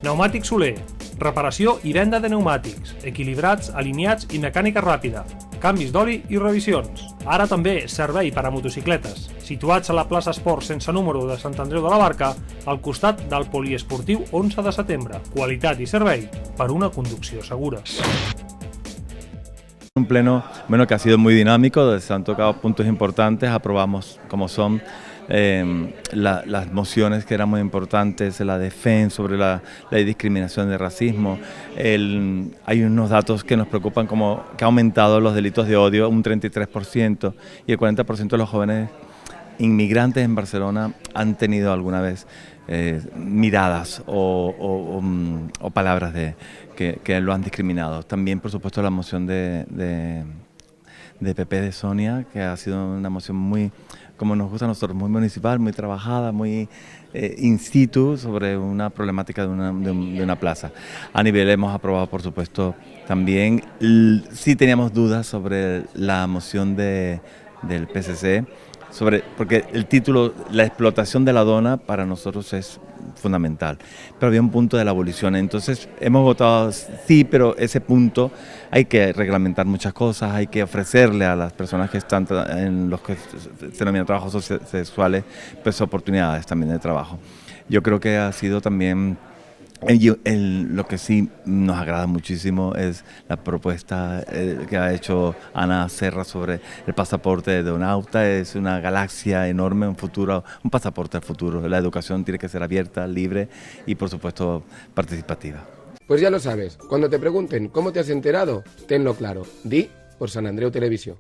Pneumàtics Soler, reparació i venda de pneumàtics, equilibrats, alineats i mecànica ràpida, canvis d'oli i revisions. Ara també servei per a motocicletes, situats a la plaça Esport sense número de Sant Andreu de la Barca, al costat del poliesportiu 11 de setembre. Qualitat i servei per una conducció segura. Un pleno que ha sido muy dinámico, se han tocado puntos importantes, aprobamos como son las mociones que eran muy importantes, la defensa sobre la discriminación de racismo. Hay unos datos que nos preocupan, como que ha aumentado los delitos de odio un 33% y el 40% de los jóvenes inmigrantes en Barcelona han tenido alguna vez miradas o palabras que lo han discriminado. También, por supuesto, la moción de PP de Sonia, que ha sido una moción muy, como nos gusta a nosotros, muy municipal, muy trabajada, muy in situ sobre una problemática de una plaza. A nivel hemos aprobado, por supuesto, también, sí teníamos dudas sobre la moción del PSC, porque el título, la explotación de la dona, para nosotros es fundamental, pero había un punto de la abolición, entonces hemos votado sí, pero ese punto hay que reglamentar muchas cosas, hay que ofrecerle a las personas que están en los que se denominan trabajos sexuales, pues oportunidades también de trabajo. Yo creo que ha sido también lo que sí nos agrada muchísimo es la propuesta que ha hecho Ana Serra sobre el pasaporte de Donauta. Es una galaxia enorme, un pasaporte al futuro. La educación tiene que ser abierta, libre y, por supuesto, participativa. Pues ya lo sabes, cuando te pregunten cómo te has enterado, tenlo claro. Di por Sant Andreu Televisión.